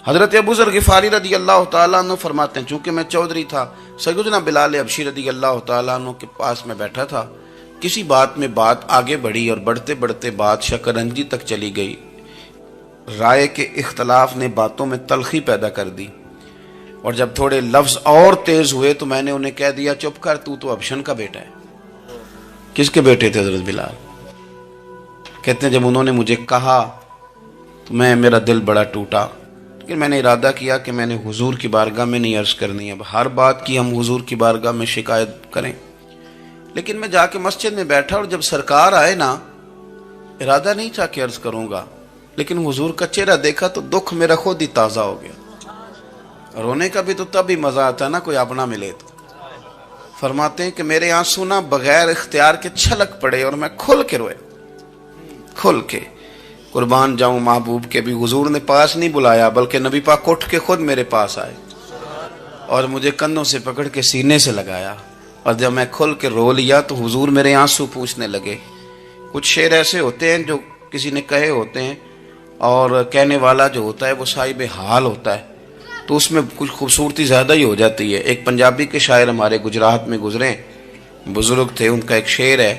حضرت ابو ذر غفاری رضی اللہ تعالیٰ عنہ فرماتے ہیں چونکہ میں چودھری تھا، سیدنا بلال حبشی رضی اللہ تعالیٰ عنہ کے پاس میں بیٹھا تھا، کسی بات میں بات آگے بڑھی اور بڑھتے بڑھتے بات شکرنجی تک چلی گئی، رائے کے اختلاف نے باتوں میں تلخی پیدا کر دی، اور جب تھوڑے لفظ اور تیز ہوئے تو میں نے انہیں کہہ دیا چپ کر، تو ابشن کا بیٹا ہے۔ کس کے بیٹے تھے حضرت بلال؟ کہتے ہیں جب انہوں نے مجھے کہا تو میرا دل بڑا ٹوٹا، لیکن میں نے ارادہ کیا کہ میں نے حضور کی بارگاہ میں نہیں عرض کرنی ہے، اب ہر بات کی ہم حضور کی بارگاہ میں شکایت کریں۔ لیکن میں جا کے مسجد میں بیٹھا اور جب سرکار آئے نا، ارادہ نہیں تھا کہ عرض کروں گا، لیکن حضور کا چہرہ دیکھا تو دکھ میرا خود ہی تازہ ہو گیا۔ رونے کا بھی تو تب ہی مزہ آتا ہے نا کوئی اپنا ملے تو۔ فرماتے ہیں کہ میرے آنسو نا بغیر اختیار کے چھلک پڑے اور میں کھل کے روئے، کھل کے۔ قربان جاؤں محبوب کے بھی حضور نے پاس نہیں بلایا، بلکہ نبی پاک اٹھ کے خود میرے پاس آئے اور مجھے کندھوں سے پکڑ کے سینے سے لگایا، اور جب میں کھل کے رو لیا تو حضور میرے آنسو پوچھنے لگے۔ کچھ شعر ایسے ہوتے ہیں جو کسی نے کہے ہوتے ہیں، اور کہنے والا جو ہوتا ہے وہ صاحب حال ہوتا ہے، تو اس میں کچھ خوبصورتی زیادہ ہی ہو جاتی ہے۔ ایک پنجابی کے شاعر ہمارے گجرات میں گزرے، بزرگ تھے، ان کا ایک شعر ہے،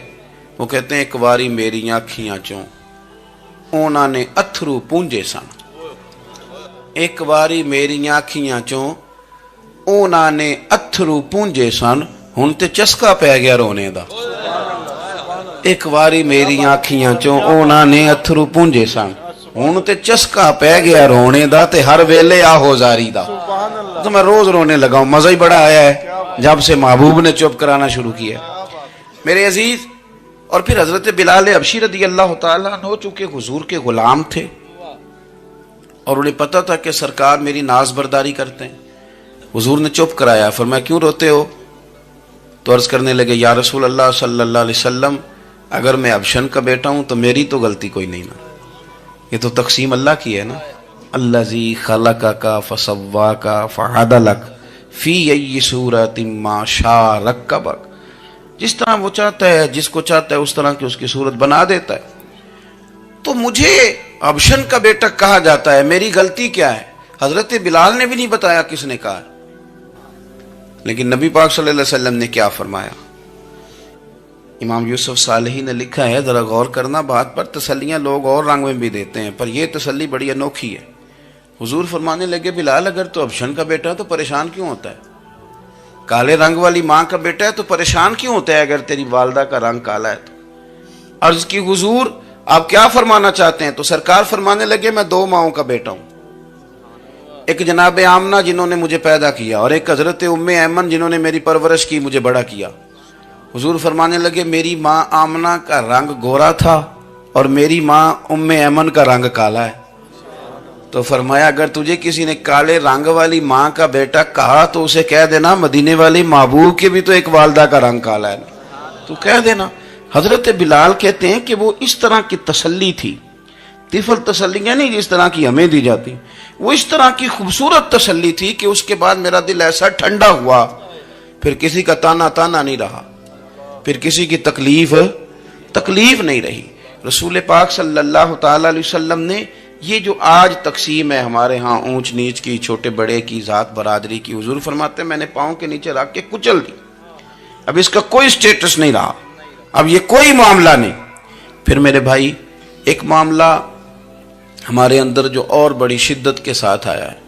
وہ کہتے ہیں ایک واری میری آنکھیاں چوں اونا نے اتھرو پونجے سن، ایک واری میری آنکھیاں چوں اونا نے اتھرو پونجے سن، ہن تے چسکا پہ گیا رونے دا۔ ایک واری میری آنکھیاں چوں اونا نے اتھرو پونجے سن، ہن تے چسکا پہ گیا رونے دا، تے ہر ویلے آہو زاری دا۔ تو میں روز رونے لگا ہوں، مزہ ہی بڑا آیا ہے جب سے محبوب نے چپ کرانا شروع کیا۔ میرے عزیز، اور پھر حضرت بلال حبشی رضی اللہ تعالیٰ عنہ چونکہ حضور کے غلام تھے اور انہیں پتہ تھا کہ سرکار میری ناز برداری کرتے ہیں، حضور نے چپ کرایا۔ فرمایا کیوں روتے ہو؟ تو عرض کرنے لگے یا رسول اللہ صلی اللہ علیہ وسلم، اگر میں ابشن کا بیٹا ہوں تو میری تو غلطی کوئی نہیں نا، یہ تو تقسیم اللہ کی ہے نا۔ الذی خلقک فسواک فعدلک فی ای صورت ما شاء رکبک، جس طرح وہ چاہتا ہے، جس کو چاہتا ہے اس طرح کی اس کی صورت بنا دیتا ہے۔ تو مجھے ابشن کا بیٹا کہا جاتا ہے، میری غلطی کیا ہے؟ حضرت بلال نے بھی نہیں بتایا کس نے کہا، لیکن نبی پاک صلی اللہ علیہ وسلم نے کیا فرمایا؟ امام یوسف صالحی نے لکھا ہے، ذرا غور کرنا بات پر، تسلیاں لوگ اور رنگ میں بھی دیتے ہیں، پر یہ تسلی بڑی انوکھی ہے۔ حضور فرمانے لگے بلال اگر تو ابشن کا بیٹا ہے تو پریشان کیوں ہوتا ہے؟ کالے رنگ والی ماں کا بیٹا ہے تو پریشان کیوں ہوتا ہے اگر تیری والدہ کا رنگ کالا ہے تو؟ عرض کی حضور آپ کیا فرمانا چاہتے ہیں؟ تو سرکار فرمانے لگے میں دو ماؤں کا بیٹا ہوں، ایک جناب آمنہ جنہوں نے مجھے پیدا کیا، اور ایک حضرت ام ایمن جنہوں نے میری پرورش کی، مجھے بڑا کیا۔ حضور فرمانے لگے میری ماں آمنہ کا رنگ گورا تھا اور میری ماں ام ایمن کا رنگ کالا ہے۔ تو فرمایا اگر تجھے کسی نے کالے رنگ والی ماں کا بیٹا کہا تو اسے کہہ دینا مدینے والی محبوب کے بھی تو ایک والدہ کا رنگ کالا ہے، تو کہہ دینا۔ حضرت بلال کہتے ہیں کہ وہ اس طرح کی تسلی تھی، طفل تسلیاں نہیں جس طرح کی ہمیں دی جاتی، وہ اس طرح کی خوبصورت تسلی تھی کہ اس کے بعد میرا دل ایسا ٹھنڈا ہوا، پھر کسی کا تانا نہیں رہا، پھر کسی کی تکلیف نہیں رہی۔ رسول پاک صلی اللہ تعالی علیہ وسلم نے یہ جو آج تقسیم ہے ہمارے ہاں اونچ نیچ کی، چھوٹے بڑے کی، ذات برادری کی، حضور فرماتے ہیں میں نے پاؤں کے نیچے رکھ کے کچل دی، اب اس کا کوئی سٹیٹس نہیں رہا، اب یہ کوئی معاملہ نہیں۔ پھر میرے بھائی ایک معاملہ ہمارے اندر جو اور بڑی شدت کے ساتھ آیا ہے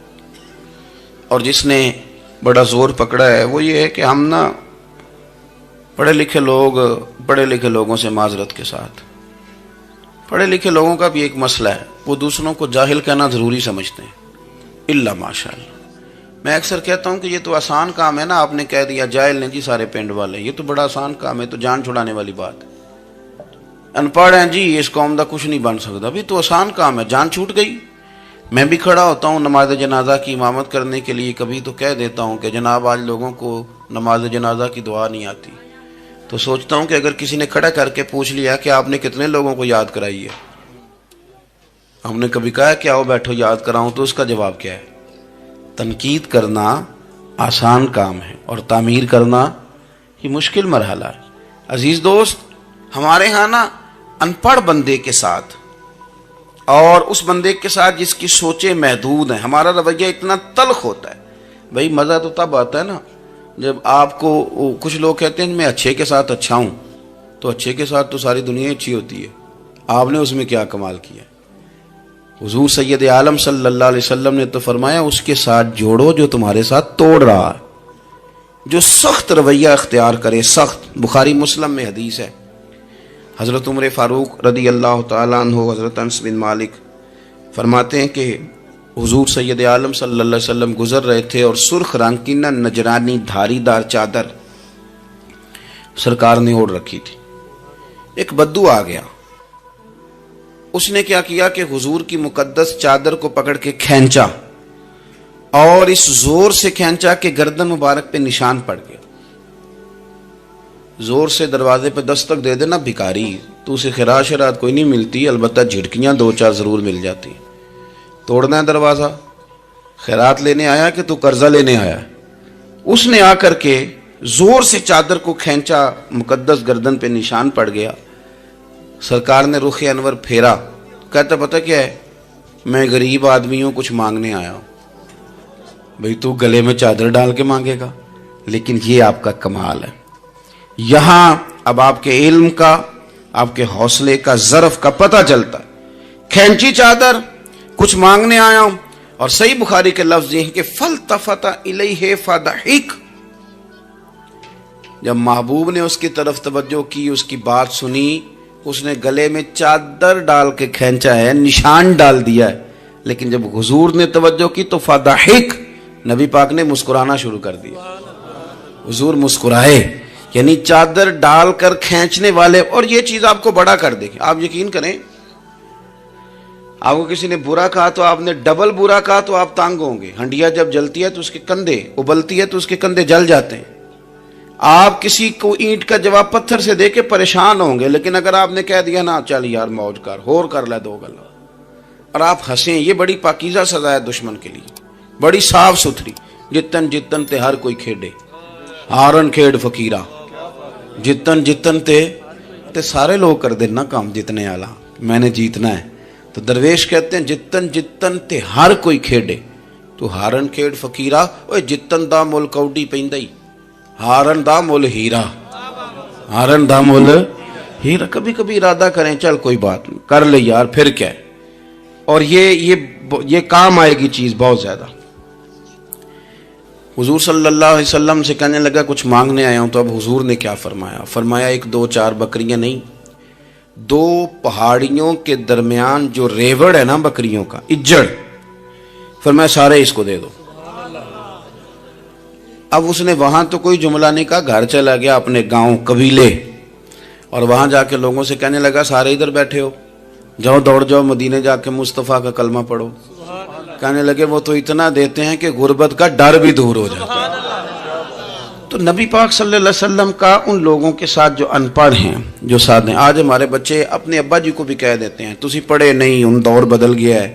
اور جس نے بڑا زور پکڑا ہے، وہ یہ ہے کہ ہم نا پڑھے لکھے لوگوں سے معذرت کے ساتھ، پڑھے لکھے لوگوں کا بھی ایک مسئلہ ہے، وہ دوسروں کو جاہل کہنا ضروری سمجھتے ہیں، الا ماشاء اللہ۔ میں اکثر کہتا ہوں کہ یہ تو آسان کام ہے نا، آپ نے کہہ دیا جاہل نہیں جی سارے پنڈ والے، یہ تو بڑا آسان کام ہے، تو جان چھڑانے والی بات ہے۔ ان پڑھ ہیں جی اس قوم دا کچھ نہیں بن سکتا، بھی تو آسان کام ہے، جان چھوٹ گئی۔ میں بھی کھڑا ہوتا ہوں نماز جنازہ کی امامت کرنے کے لیے، کبھی تو کہہ دیتا ہوں کہ جناب آج لوگوں کو نماز جنازہ کی دعا نہیں آتی، تو سوچتا ہوں کہ اگر کسی نے کھڑا کر کے پوچھ لیا کہ آپ نے کتنے لوگوں کو یاد کرائی ہے، ہم نے کبھی کہا کہ آؤ بیٹھو یاد کراؤں، تو اس کا جواب کیا ہے؟ تنقید کرنا آسان کام ہے اور تعمیر کرنا یہ مشکل مرحلہ ہے۔ عزیز دوست، ہمارے ہاں نا ان پڑھ بندے کے ساتھ اور اس بندے کے ساتھ جس کی سوچیں محدود ہیں. ہمارا رویہ اتنا تلخ ہوتا ہے. بھائی مزہ تو تب آتا ہے نا جب آپ کو کچھ لوگ کہتے ہیں میں اچھے کے ساتھ اچھا ہوں, تو اچھے کے ساتھ تو ساری دنیا اچھی ہوتی ہے, آپ نے اس میں کیا کمال کیا. حضور سید عالم صلی اللہ علیہ وسلم نے تو فرمایا اس کے ساتھ جوڑو جو تمہارے ساتھ توڑ رہا ہے, جو سخت رویہ اختیار کرے, سخت. بخاری مسلم میں حدیث ہے, حضرت عمر فاروق رضی اللہ تعالیٰ عنہ, حضرت انس بن مالک فرماتے ہیں کہ حضور سید عالم صلی اللہ علیہ وسلم گزر رہے تھے اور سرخ رنگ کی نہ نجرانی دھاری دار چادر سرکار نے اوڑھ رکھی تھی. ایک بدو آ گیا, اس نے کیا کیا کہ حضور کی مقدس چادر کو پکڑ کے کھینچا, اور اس زور سے کھینچا کہ گردن مبارک پہ نشان پڑ گیا. زور سے دروازے پہ دستک دے دینا بھکاری, تو اسے خراش رات کوئی نہیں ملتی, البتہ جھٹکیاں دو چار ضرور مل جاتی. توڑنا ہے دروازہ, خیرات لینے آیا کہ تو قرضہ لینے آیا. اس نے آ کر کے زور سے چادر کو کھینچا, مقدس گردن پہ نشان پڑ گیا. سرکار نے رخ انور پھیرا, کہتا پتہ کیا ہے, میں غریب آدمی ہوں, کچھ مانگنے آیا ہوں. بھئی تو گلے میں چادر ڈال کے مانگے گا, لیکن یہ آپ کا کمال ہے. یہاں اب آپ کے علم کا, آپ کے حوصلے کا, ظرف کا پتہ چلتا ہے. کھینچی چادر, کچھ مانگنے آیا ہوں. اور صحیح بخاری کے لفظ یہ ہیں کہ فَالْتَفَتَ إِلَيْهِ فَضَحِكَ, جب محبوب نے اس کی طرف توجہ کی, اس کی بات سنی, اس نے گلے میں چادر ڈال کے کھینچا ہے, نشان ڈال دیا ہے. لیکن جب حضور نے توجہ کی تو فَضَحِكَ, نبی پاک نے مسکرانا شروع کر دیا. حضور مسکرائے, یعنی چادر ڈال کر کھینچنے والے. اور یہ چیز آپ کو بڑا کر دے گی. آپ یقین کریں, آپ کو کسی نے برا کہا تو آپ نے ڈبل برا کہا تو آپ تانگ ہوں گے. ہنڈیا جب جلتی ہے تو اس کے کندھے, ابلتی ہے تو اس کے کندھے جل جاتے ہیں. آپ کسی کو اینٹ کا جواب پتھر سے دے کے پریشان ہوں گے, لیکن اگر آپ نے کہہ دیا نا چل یار موج کر, ہور کر لے دو گلا, اور آپ ہنسیں, یہ بڑی پاکیزہ سزا ہے دشمن کے لیے, بڑی صاف ستھری. جتن جتن تے ہر کوئی کھیڑے, ہارن کھیڑ فقیرہ, جتن جتن تے سارے لوگ کر دینا کام جتنے آلہ, میں نے جیتنا ہے. تو درویش کہتے ہیں جتن جتن تے ہر کوئی کھیڑے, تو ہارن کھیڑ فقیرہ. اوے جتن دا مول کوڈی پیندا ہی, ہارن دا مول ہیرا, ہارن دا مول ہیرا. کبھی کبھی ارادہ کریں چل کوئی بات نہیں, کر لے یار, پھر کیا ہے. اور یہ کام آئے گی چیز بہت زیادہ. حضور صلی اللہ علیہ وسلم سے کہنے لگا کچھ مانگنے آیا ہوں. تو اب حضور نے کیا فرمایا, فرمایا ایک دو چار بکریاں نہیں, 2 پہاڑیوں کے درمیان جو ریوڑ ہے نا بکریوں کا, اجڑ, فرمایا سارے اس کو دے دو. اب اس نے وہاں تو کوئی جملہ نہیں کہا, گھر چلا گیا اپنے گاؤں قبیلے, اور وہاں جا کے لوگوں سے کہنے لگا سارے ادھر بیٹھے ہو, جاؤ دوڑ جاؤ مدینے جا کے مصطفیٰ کا کلمہ پڑھو. کہنے لگے وہ تو اتنا دیتے ہیں کہ غربت کا ڈر بھی دور ہو جاتا ہے. تو نبی پاک صلی اللہ علیہ وسلم کا ان لوگوں کے ساتھ جو ان پڑھ ہیں, جو ساتھ ہیں. آج ہمارے بچے اپنے ابا جی کو بھی کہہ دیتے ہیں تسی پڑھے نہیں, ان دور بدل گیا ہے.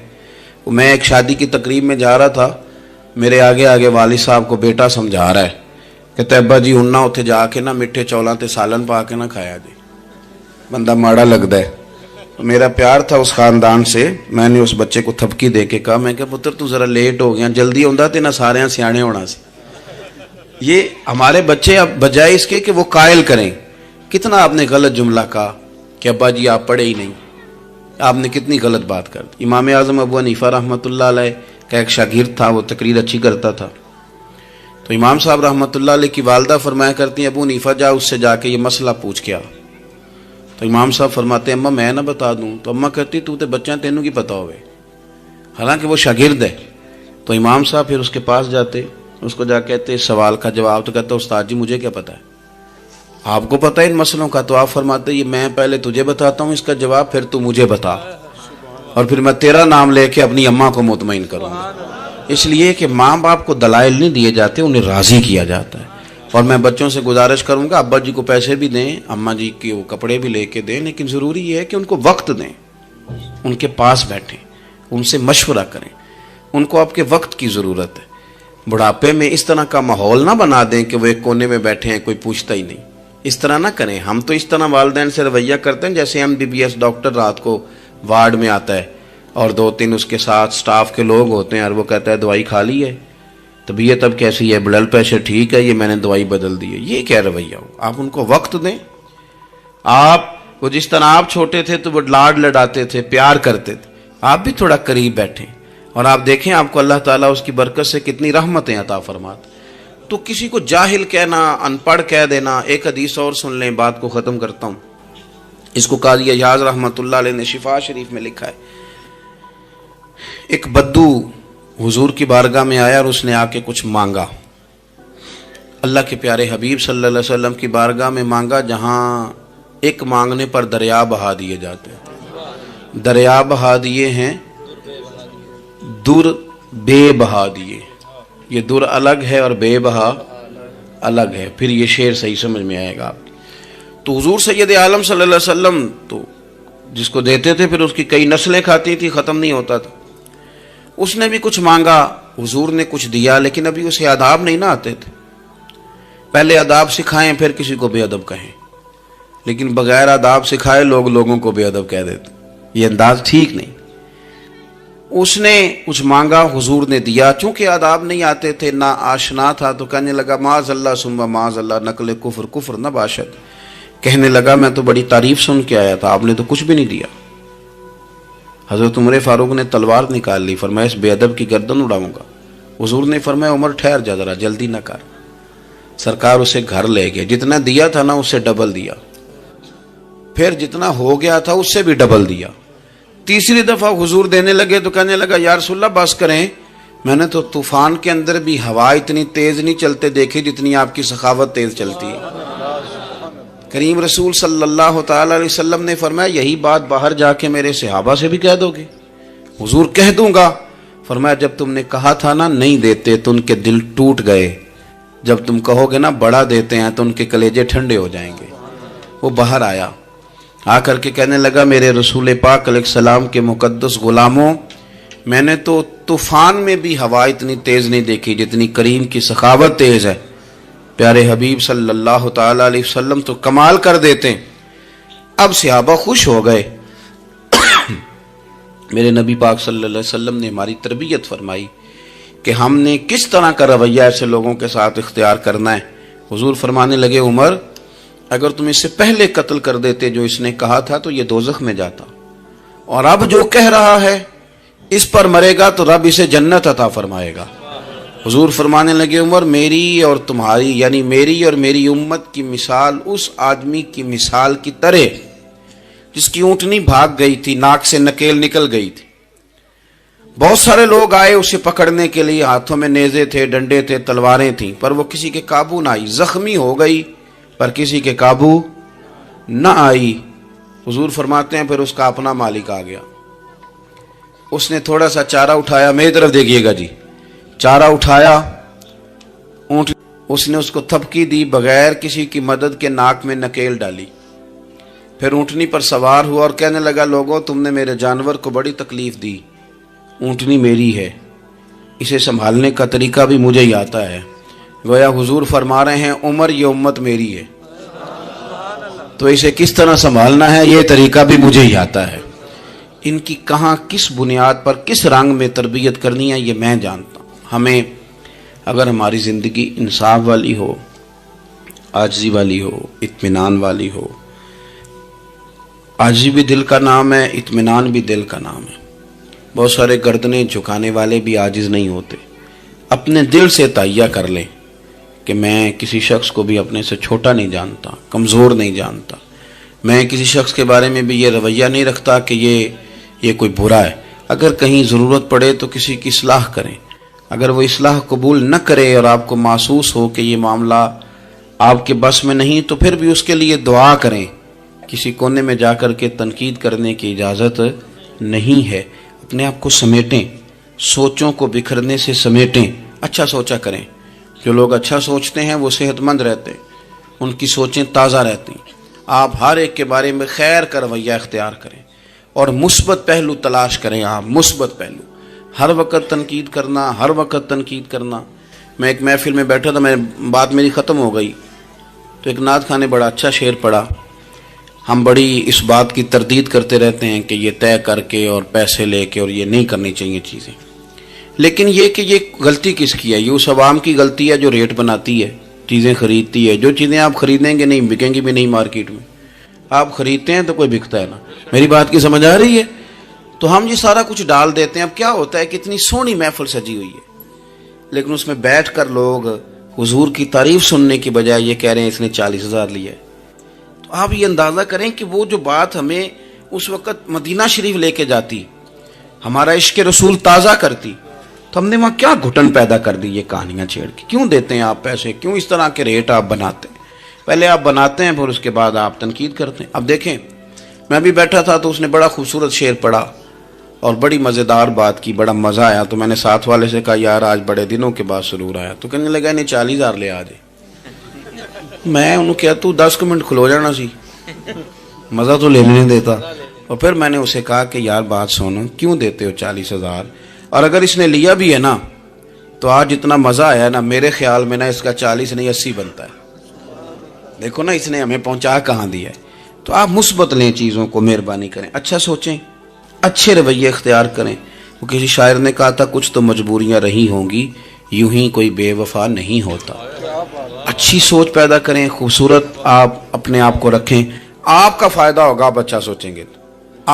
میں ایک شادی کی تقریب میں جا رہا تھا, میرے آگے آگے والد صاحب کو بیٹا سمجھا رہا ہے, کہتے ابا جی ہن نہ اتنے جا کے نہ میٹھے چولاں تے سالن پا کے نہ کھایا جی, بندہ ماڑا لگتا ہے. میرا پیار تھا اس خاندان سے, میں نے اس بچے کو تھپکی دے کے کہا, میں کہ پتر تو ذرا لیٹ ہو گیا, جلدی ہوندا تے نہ سارے سیانے ہونا سی. یہ ہمارے بچے اب بجائے اس کے کہ وہ قائل کریں, کتنا آپ نے غلط جملہ کہا کہ ابا جی آپ پڑھے ہی نہیں, آپ نے کتنی غلط بات کر دی. امام اعظم ابو حنیفہ رحمۃ اللہ علیہ کا ایک شاگرد تھا, وہ تقریر اچھی کرتا تھا. تو امام صاحب رحمۃ اللہ علیہ کی والدہ فرمایا کرتی ہیں ابو حنیفہ جا اس سے جا کے یہ مسئلہ پوچھ کے آ. تو امام صاحب فرماتے ہیں اماں میں نہ بتا دوں, تو اماں کہتی تو تے بچہ تینوں کی پتہ ہوئے, حالانکہ وہ شاگرد ہے. تو امام صاحب پھر اس کے پاس جاتے, اس کو جا کہتے سوال کا جواب, تو کہتا استاد جی مجھے کیا پتہ ہے, آپ کو پتہ ہے ان مسئلوں کا. تو آپ فرماتے یہ میں پہلے تجھے بتاتا ہوں اس کا جواب, پھر تو مجھے بتا, اور پھر میں تیرا نام لے کے اپنی اماں کو مطمئن کروں گا. اس لیے کہ ماں باپ کو دلائل نہیں دیے جاتے, انہیں راضی کیا جاتا ہے. اور میں بچوں سے گزارش کروں گا ابا جی کو پیسے بھی دیں, اماں جی کے وہ کپڑے بھی لے کے دیں, لیکن ضروری یہ ہے کہ ان کو وقت دیں, ان کے پاس بیٹھیں, ان سے مشورہ کریں. ان کو آپ کے وقت کی ضرورت ہے. بڑھاپے میں اس طرح کا ماحول نہ بنا دیں کہ وہ ایک کونے میں بیٹھے ہیں, کوئی پوچھتا ہی نہیں. اس طرح نہ کریں. ہم تو اس طرح والدین سے رویہ کرتے ہیں جیسے MBBS ڈاکٹر رات کو وارڈ میں آتا ہے اور 2-3 اس کے ساتھ سٹاف کے لوگ ہوتے ہیں اور وہ کہتا ہے دوائی کھا لی ہے, طبیعت اب کیسی ہے, بلڈ پریشر ٹھیک ہے, یہ میں نے دوائی بدل دی ہے. یہ کیا رویہ ہو؟ آپ ان کو وقت دیں. وہ جس طرح آپ چھوٹے تھے تو وہ لاڈ لڑاتے تھے, پیار کرتے تھے, آپ بھی تھوڑا قریب بیٹھیں اور آپ دیکھیں آپ کو اللہ تعالیٰ اس کی برکت سے کتنی رحمتیں عطا فرماتے. تو کسی کو جاہل کہنا, ان پڑھ کہہ دینا. ایک حدیث اور سن لیں, بات کو ختم کرتا ہوں. اس کو قاضی ایاز رحمۃ اللہ علیہ نے شفا شریف میں لکھا ہے. ایک بدو حضور کی بارگاہ میں آیا اور اس نے آ کے کچھ مانگا. اللہ کے پیارے حبیب صلی اللہ علیہ وسلم کی بارگاہ میں مانگا جہاں ایک مانگنے پر دریا بہا دیے جاتے ہیں. دریا بہا دیے ہیں, در بے بہا دیے. یہ در الگ ہے اور بے بہا الگ ہے. پھر یہ شعر صحیح سمجھ میں آئے گا آپ. تو حضور سید عالم صلی اللہ علیہ وسلم تو جس کو دیتے تھے پھر اس کی کئی نسلیں کھاتی تھی, ختم نہیں ہوتا تھا. اس نے بھی کچھ مانگا, حضور نے کچھ دیا, لیکن ابھی اسے آداب نہیں نہ آتے تھے. پہلے آداب سکھائیں پھر کسی کو بے ادب کہیں, لیکن بغیر آداب سکھائے لوگ لوگوں کو بے ادب کہہ دیتے. یہ انداز ٹھیک نہیں. اس نے کچھ مانگا, حضور نے دیا. چونکہ آداب نہیں آتے تھے, نہ آشنا تھا, تو کہنے لگا معاذ اللہ ثم معاذ اللہ نقل کفر کفر نہ باشد. کہنے لگا میں تو بڑی تعریف سن کے آیا تھا, آپ نے تو کچھ بھی نہیں دیا. حضرت عمر فاروق نے تلوار نکال لی, فرمایا اس بے ادب کی گردن اڑاؤں گا. حضور نے فرمایا عمر ٹھہر جا ذرا, جلدی نہ کر. سرکار اسے گھر لے گئے. جتنا دیا تھا نا اس سے ڈبل دیا, پھر جتنا ہو گیا تھا اس سے بھی ڈبل دیا. تیسری دفعہ حضور دینے لگے تو کہنے لگا یا رسول اللہ بس کریں, میں نے تو طوفان کے اندر بھی ہوا اتنی تیز نہیں چلتے دیکھی جتنی آپ کی سخاوت تیز چلتی ہے. کریم رسول صلی اللہ تعالی علیہ وسلم نے فرمایا یہی بات باہر جا کے میرے صحابہ سے بھی کہہ دو گے؟ حضور کہہ دوں گا. فرمایا جب تم نے کہا تھا نا نہیں دیتے تو ان کے دل ٹوٹ گئے, جب تم کہو گے نا بڑا دیتے ہیں تو ان کے کلیجے ٹھنڈے ہو جائیں گے. وہ باہر آیا, آ کر کے کہنے لگا میرے رسول پاک علیہ السلام کے مقدس غلاموں, میں نے تو طوفان میں بھی ہوا اتنی تیز نہیں دیکھی جتنی کریم کی سخاوت تیز ہے. پیارے حبیب صلی اللہ تعالی علیہ وسلم تو کمال کر دیتے. اب صحابہ خوش ہو گئے. میرے نبی پاک صلی اللہ علیہ وسلم نے ہماری تربیت فرمائی کہ ہم نے کس طرح کا رویہ ایسے لوگوں کے ساتھ اختیار کرنا ہے. حضور فرمانے لگے عمر اگر تم اس سے پہلے قتل کر دیتے جو اس نے کہا تھا تو یہ دوزخ میں جاتا, اور اب جو کہہ رہا ہے اس پر مرے گا تو رب اسے جنت عطا فرمائے گا. حضور فرمانے لگے عمر میری اور تمہاری یعنی میری اور میری امت کی مثال اس آدمی کی مثال کی طرح جس کی اونٹنی بھاگ گئی تھی, ناک سے نکیل نکل گئی تھی. بہت سارے لوگ آئے اسے پکڑنے کے لیے, ہاتھوں میں نیزے تھے, ڈنڈے تھے, تلواریں تھیں, پر وہ کسی کے قابو نہ آئی. زخمی ہو گئی پر کسی کے قابو نہ آئی. حضور فرماتے ہیں پھر اس کا اپنا مالک آ گیا. اس نے تھوڑا سا چارہ اٹھایا, میری طرف دیکھیے گا جی, چارہ اٹھایا, اونٹ اس نے اس کو تھپکی دی, بغیر کسی کی مدد کے ناک میں نکیل ڈالی. پھر اونٹنی پر سوار ہوا اور کہنے لگا لوگوں تم نے میرے جانور کو بڑی تکلیف دی, اونٹنی میری ہے, اسے سنبھالنے کا طریقہ بھی مجھے ہی آتا ہے. گویا حضور فرما رہے ہیں عمر یہ امت میری ہے تو اسے کس طرح سنبھالنا ہے یہ طریقہ بھی مجھے ہی آتا ہے. ان کی کہاں کس بنیاد پر کس رنگ میں تربیت کرنی ہے یہ میں جانتا ہوں. ہمیں اگر ہماری زندگی انصاف والی ہو, عاجزی والی ہو, اطمینان والی ہو, عاجزی بھی دل کا نام ہے, اطمینان بھی دل کا نام ہے. بہت سارے گردنیں جھکانے والے بھی عاجز نہیں ہوتے. اپنے دل سے تہیہ کر لیں کہ میں کسی شخص کو بھی اپنے سے چھوٹا نہیں جانتا, کمزور نہیں جانتا. میں کسی شخص کے بارے میں بھی یہ رویہ نہیں رکھتا کہ یہ کوئی برا ہے. اگر کہیں ضرورت پڑے تو کسی کی اصلاح کریں. اگر وہ اصلاح قبول نہ کرے اور آپ کو محسوس ہو کہ یہ معاملہ آپ کے بس میں نہیں تو پھر بھی اس کے لیے دعا کریں. کسی کونے میں جا کر کے تنقید کرنے کی اجازت نہیں ہے. اپنے آپ کو سمیٹیں, سوچوں کو بکھرنے سے سمیٹیں, اچھا سوچا کریں. جو لوگ اچھا سوچتے ہیں وہ صحت مند رہتے ہیں, ان کی سوچیں تازہ رہتی ہیں. آپ ہر ایک کے بارے میں خیر کا رویہ اختیار کریں اور مثبت پہلو تلاش کریں. آپ مثبت پہلو, ہر وقت تنقید کرنا, ہر وقت تنقید کرنا. میں ایک محفل میں بیٹھا تھا, بات میری ختم ہو گئی تو ایک نعت خواں نے بڑا اچھا شعر پڑھا. ہم بڑی اس بات کی تردید کرتے رہتے ہیں کہ یہ طے کر کے اور پیسے لے کے اور یہ نہیں کرنی چاہیے چیزیں، لیکن یہ غلطی کس کی ہے؟ یہ اس عوام کی غلطی ہے جو ریٹ بناتی ہے، چیزیں خریدتی ہے۔ جو چیزیں آپ خریدیں گے نہیں بکیں گی بھی نہیں مارکیٹ میں، آپ خریدتے ہیں تو کوئی بکتا ہے نا۔ میری بات کی سمجھ آ رہی ہے؟ تو ہم یہ سارا کچھ ڈال دیتے ہیں۔ اب کیا ہوتا ہے کہ اتنی سونی محفل سجی ہوئی ہے، لیکن اس میں بیٹھ کر لوگ حضور کی تعریف سننے کی بجائے یہ کہہ رہے ہیں اس نے 40,000 لیا ہے۔ تو آپ یہ اندازہ کریں کہ وہ جو بات ہمیں اس وقت مدینہ شریف لے کے جاتی، ہمارا عشق رسول تازہ کرتی، تو ہم نے وہاں کیا گھٹن پیدا کر دی یہ کہانیاں چھیڑ کے۔ کیوں دیتے ہیں آپ پیسے؟ کیوں اس طرح کے ریٹ آپ بناتے ہیں؟ پہلے آپ بناتے ہیں پھر اس کے بعد آپ تنقید کرتے ہیں۔ اب دیکھیں، میں بھی بیٹھا تھا تو اس نے بڑا خوبصورت شعر پڑھا اور بڑی مزیدار بات کی، بڑا مزہ آیا۔ تو میں نے ساتھ والے سے کہا یار آج بڑے دنوں کے بعد سرور آیا۔ تو کہنے لگا نہیں 40,000 لے آ جائے۔ میں انہوں کہا تو 10 منٹ کھلو جانا سی، مزہ تو لینے نہیں دیتا۔ اور پھر میں نے اسے کہا کہ یار بات سنو، کیوں دیتے ہو 40,000؟ اور اگر اس نے لیا بھی ہے نا تو آج اتنا مزہ آیا نا، میرے خیال میں نا اس کا 40 نہیں 80 بنتا ہے۔ دیکھو نا اس نے ہمیں پہنچا کہاں دیا ہے۔ تو آپ مثبت لیں چیزوں کو، مہربانی کریں، اچھا سوچیں، اچھے رویے اختیار کریں۔ وہ کسی شاعر نے کہا تھا کچھ تو مجبوریاں رہی ہوں گی، یوں ہی کوئی بے وفا نہیں ہوتا۔ اچھی سوچ پیدا کریں، خوبصورت آپ اپنے آپ کو رکھیں، آپ کا فائدہ ہوگا۔ آپ اچھا سوچیں گے تو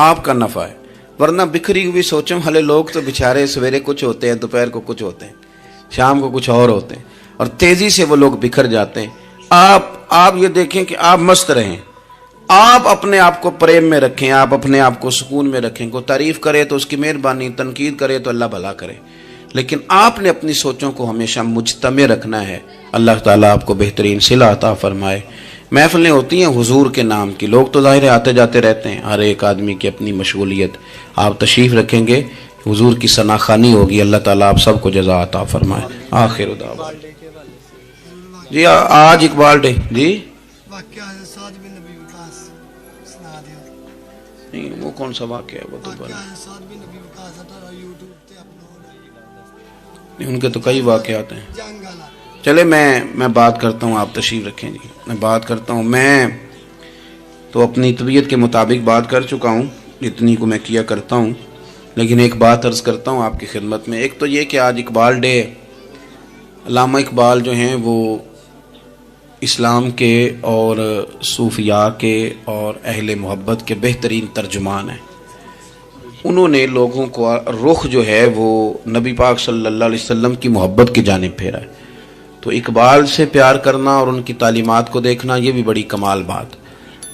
آپ کا نفع ہے، ورنہ بکھری ہوئی سوچیں ہلے لوگ تو بیچارے سویرے کچھ ہوتے ہیں، دوپہر کو کچھ ہوتے ہیں، شام کو کچھ اور ہوتے ہیں، اور تیزی سے وہ لوگ بکھر جاتے ہیں۔ آپ یہ دیکھیں کہ آپ مست رہیں، آپ اپنے آپ کو پریم میں رکھیں، آپ اپنے آپ کو سکون میں رکھیں۔ کوئی تعریف کرے تو اس کی مہربانی، تنقید کرے تو اللہ بھلا کرے، لیکن آپ نے اپنی سوچوں کو ہمیشہ مجتمع رکھنا ہے۔ اللہ تعالیٰ آپ کو بہترین صلہ عطا فرمائے۔ محفلیں ہوتی ہیں حضور کے نام کی، لوگ تو ظاہر آتے جاتے رہتے ہیں، ہر ایک آدمی کی اپنی مشغولیت۔ آپ تشریف رکھیں گے، حضور کی ثنا خوانی ہوگی، اللہ تعالیٰ آپ سب کو جزا عطا فرمائے۔ آخر دعوانا جی آج اقبال ڈے جی نہیں، وہ کون سا واقعہ ہے؟ وہ تو نہیں، ان کے تو کئی واقعات ہیں۔ چلے میں بات کرتا ہوں، آپ تشریف رکھیں جی، میں بات کرتا ہوں۔ میں تو اپنی طبیعت کے مطابق بات کر چکا ہوں، اتنی کو میں کیا کرتا ہوں، لیکن ایک بات عرض کرتا ہوں آپ کی خدمت میں۔ ایک تو یہ کہ آج اقبال ڈے، علامہ اقبال جو ہیں وہ اسلام کے اور صوفیاء کے اور اہل محبت کے بہترین ترجمان ہیں۔ انہوں نے لوگوں کو رخ جو ہے وہ نبی پاک صلی اللہ علیہ وسلم کی محبت کی جانب پھیرا ہے۔ تو اقبال سے پیار کرنا اور ان کی تعلیمات کو دیکھنا یہ بھی بڑی کمال بات۔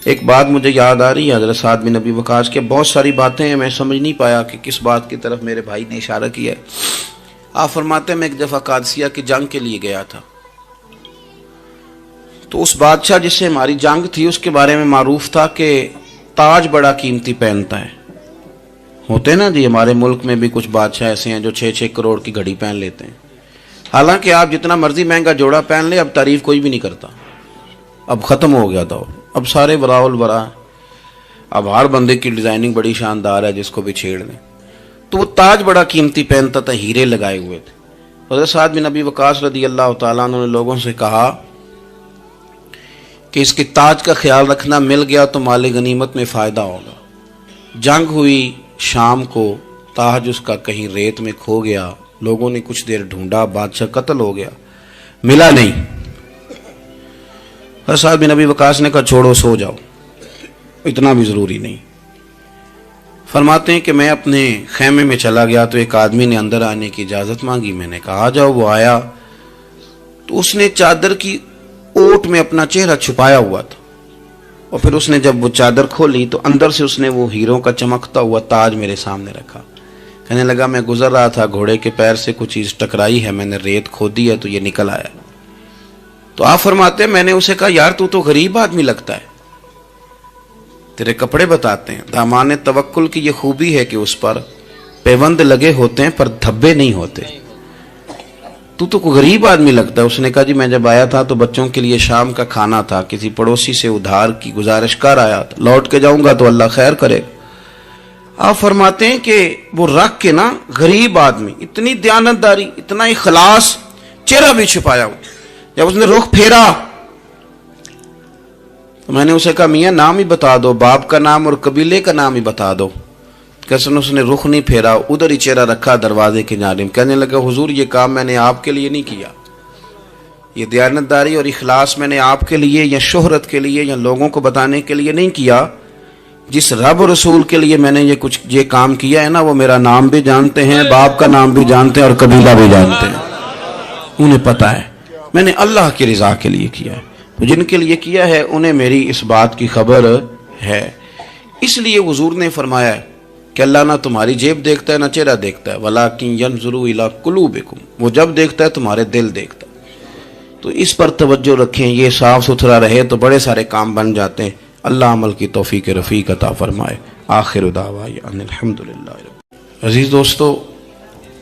ایک بات مجھے یاد آ رہی ہے حضرت سعد بن ابی وقاص کے، بہت ساری باتیں ہیں، میں سمجھ نہیں پایا کہ کس بات کی طرف میرے بھائی نے اشارہ کیا ہے۔ آپ فرماتے ہیں میں ایک دفعہ قادسیہ کی جنگ کے لیے گیا تھا، تو اس بادشاہ جس سے ہماری جنگ تھی اس کے بارے میں معروف تھا کہ تاج بڑا قیمتی پہنتا ہے۔ ہوتے نا جی، ہمارے ملک میں بھی کچھ بادشاہ ایسے ہیں جو 6-6 کروڑ کی گھڑی پہن لیتے ہیں، حالانکہ آپ جتنا مرضی مہنگا جوڑا پہن لے اب تعریف کوئی بھی نہیں کرتا، اب ختم ہو گیا دور، اب سارے وراء الورا، اب ہر بندے کی ڈیزائننگ بڑی شاندار ہے جس کو بھی چھیڑ دیں۔ تو وہ تاج بڑا قیمتی پہنتا تھا، ہیرے لگائے ہوئے تھے۔ حضرت سعد بن ابی وقاص رضی اللہ تعالیٰ عنہ نے لوگوں سے کہا کہ اس کے تاج کا خیال رکھنا، مل گیا تو مال غنیمت میں فائدہ ہوگا۔ جنگ ہوئی شام کو، تاج اس کا کہیں ریت میں کھو گیا، لوگوں نے کچھ دیر ڈھونڈا، بادشاہ قتل ہو گیا، ملا نہیں۔ حضرت سعد بن ابی وقاص نے کہا چھوڑو، سو جاؤ، اتنا بھی ضروری نہیں۔ فرماتے ہیں کہ میں اپنے خیمے میں چلا گیا تو ایک آدمی نے اندر آنے کی اجازت مانگی، میں نے کہا آ جاؤ۔ وہ آیا تو اس نے چادر کی اوٹ میں اپنا چہرہ چھپایا ہوا تھا، اور پھر اس نے جب وہ چادر کھولی تو اندر سے اس نے وہ ہیروں کا چمکتا ہوا تاج میرے سامنے رکھا۔ کہنے لگا میں گزر رہا تھا، گھوڑے کے پیر سے کچھ چیز ٹکرائی ہے، میں نے ریت کھودی ہے تو یہ نکل آیا۔ تو آپ فرماتے ہیں میں نے اسے کہا یار تو غریب آدمی لگتا ہے، تیرے کپڑے بتاتے ہیں۔ دامان توکل کی یہ خوبی ہے کہ اس پر پیوند لگے ہوتے ہیں پر دھبے نہیں ہوتے۔ تو غریب آدمی لگتا ہے۔ اس نے کہا جی میں جب آیا تھا تو بچوں کے لیے شام کا کھانا تھا، کسی پڑوسی سے ادھار کی گزارش کر آیا تھا، لوٹ کے جاؤں گا تو اللہ خیر کرے۔ آپ فرماتے ہیں کہ وہ رکھ کے نا غریب آدمی، اتنی دیانتداری، اتنا اخلاص، چہرہ بھی چھپایا ہوا۔ جب اس نے رخ پھیرا تو میں نے اسے کہا میاں نام ہی بتا دو، باپ کا نام اور قبیلے کا نام ہی بتا دو۔ کیسے اس نے رخ نہیں پھیرا، ادھر ہی چہرہ رکھا دروازے کی جانب، کہنے لگا حضور یہ کام میں نے آپ کے لیے نہیں کیا، یہ دیانتداری اور اخلاص میں نے آپ کے لیے یا شہرت کے لیے یا لوگوں کو بتانے کے لیے نہیں کیا، جس رب و رسول کے لیے میں نے یہ کام کیا ہے نا، وہ میرا نام بھی جانتے ہیں، باپ کا نام بھی جانتے ہیں اور قبیلہ بھی جانتے ہیں، انہیں پتہ ہے میں نے اللہ کی رضا کے لیے کیا ہے۔ تو جن کے لیے کیا ہے انہیں میری اس بات کی خبر ہے۔ اس لیے حضور نے فرمایا کہ اللہ نہ تمہاری جیب دیکھتا ہے نہ چہرہ دیکھتا ہے، وَلَٰكِن يَنْظُرُ إِلَىٰ قُلُوبِكُمْ، وہ جب دیکھتا ہے تمہارے دل دیکھتا ہے۔ تو اس پر توجہ رکھیں، یہ صاف ستھرا رہے تو بڑے سارے کام بن جاتے ہیں۔ اللہ عمل کی توفیق رفیق عطا فرمائے۔ آخر دعوانا ان الحمدللہ۔ عزیز دوستو،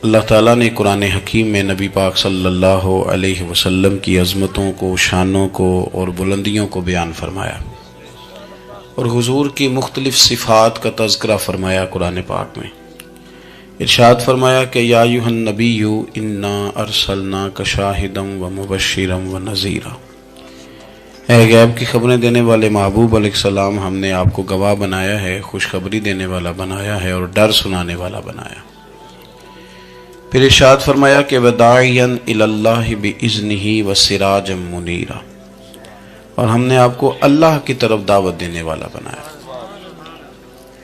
اللہ تعالیٰ نے قرآن حکیم میں نبی پاک صلی اللہ علیہ وسلم کی عظمتوں کو، شانوں کو اور بلندیوں کو بیان فرمایا، اور حضور کی مختلف صفات کا تذکرہ فرمایا قرآن پاک میں۔ ارشاد فرمایا کہ یا ایھا النبی انا ارسلناک شاہدا ومبشرا ونذیرا، اے غیب کی خبریں دینے والے محبوب علیہ السلام، ہم نے آپ کو گواہ بنایا ہے، خوشخبری دینے والا بنایا ہے اور ڈر سنانے والا بنایا۔ پھر ارشاد فرمایا کہ وداعیا الی اللہ باذنہ وسراجا منیرا، اور ہم نے آپ کو اللہ کی طرف دعوت دینے والا بنایا